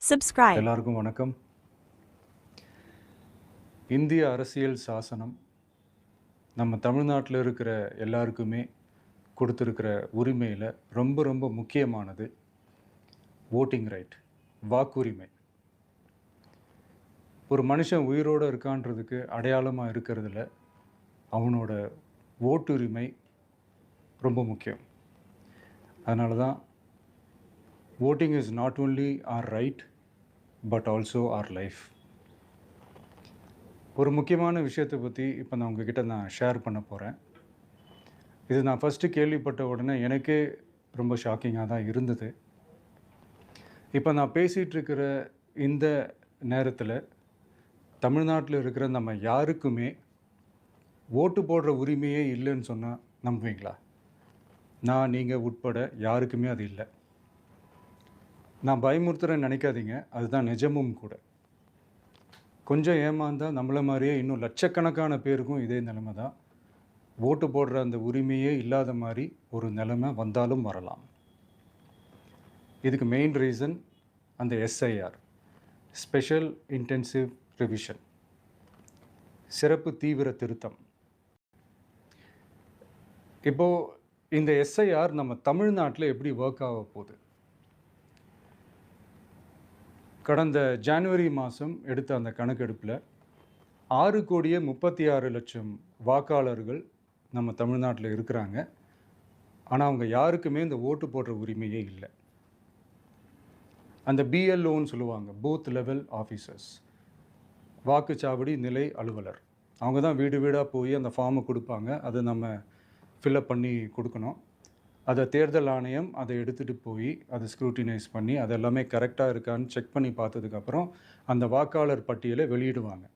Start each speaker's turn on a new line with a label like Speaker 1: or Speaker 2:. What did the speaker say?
Speaker 1: Subscribe.
Speaker 2: எல்லாருக்கும் வணக்கம். இந்திய அரசியல் சாசனம் நம்ம தமிழ்நாட்டில் இருக்கிற எல்லாருக்குமே கொடுத்துருக்கிற உரிமையில் ரொம்ப ரொம்ப முக்கியமானது ஓட்டிங் ரைட், வாக்குரிமை. ஒரு மனுஷன் உயிரோடு இருக்கான்றதுக்கு அடையாளமாக இருக்கிறதுல அவனோட ஓட்டுரிமை ரொம்ப முக்கியம். அதனால தான் voting is not only our right but also our life. ஒரு முக்கியமான விஷயத்தை பற்றி இப்போ நான் உங்ககிட்ட ஷேர் பண்ண போகிறேன். இது நான் ஃபஸ்ட்டு கேள்விப்பட்ட உடனே எனக்கே ரொம்ப ஷாக்கிங்காக தான் இருந்தது. இப்போ நான் பேசிகிட்ருக்கிற இந்த நேரத்தில் தமிழ்நாட்டில் இருக்கிற நம்ம யாருக்குமே ஓட்டு போடுற உரிமையே இல்லைன்னு சொன்னால் நம்புவீங்களா? நான் நீங்கள் உட்பட யாருக்குமே அது இல்லை. நான் பயமுறுத்துறேன்னு நினைக்காதீங்க, அதுதான் நிஜமும் கூட. கொஞ்சம் ஏமாந்தால் நம்மளை மாதிரியே இன்னும் லட்சக்கணக்கான பேருக்கும் இதே நிலைமை தான். ஓட்டு போடுற அந்த உரிமையே இல்லாத மாதிரி ஒரு நிலைமை வந்தாலும் வரலாம். இதுக்கு மெயின் ரீசன் அந்த எஸ்ஐஆர், ஸ்பெஷல் இன்டென்சிவ் ரிவிஷன், சிறப்பு தீவிர திருத்தம். இப்போது இந்த எஸ்ஐஆர் நம்ம தமிழ்நாட்டில் எப்படி ஒர்க் ஆக போகுது? கடந்த ஜனவரி மாதம் எடுத்த அந்த கணக்கெடுப்பில் 6,36,00,000 வாக்காளர்கள் நம்ம தமிழ்நாட்டில் இருக்கிறாங்க. ஆனால் அவங்க யாருக்குமே இந்த ஓட்டு போடுற உரிமையே இல்லை. அந்த பிஎல்ஓன்னு சொல்லுவாங்க, பூத் லெவல் ஆஃபீஸர்ஸ், வாக்குச்சாவடி நிலை அலுவலர். அவங்க தான் வீடு வீடாக போய் அந்த ஃபார்மை கொடுப்பாங்க. அதை நம்ம ஃபில்அப் பண்ணி கொடுக்கணும். அதை தேர்தல் ஆணையம் அதை எடுத்துகிட்டு போய் அதை ஸ்க்ரூட்டினைஸ் பண்ணி அது எல்லாமே கரெக்டாக இருக்கான்னு செக் பண்ணி பார்த்ததுக்கப்புறம் அந்த வாக்காளர் பட்டியலை வெளியிடுவாங்க.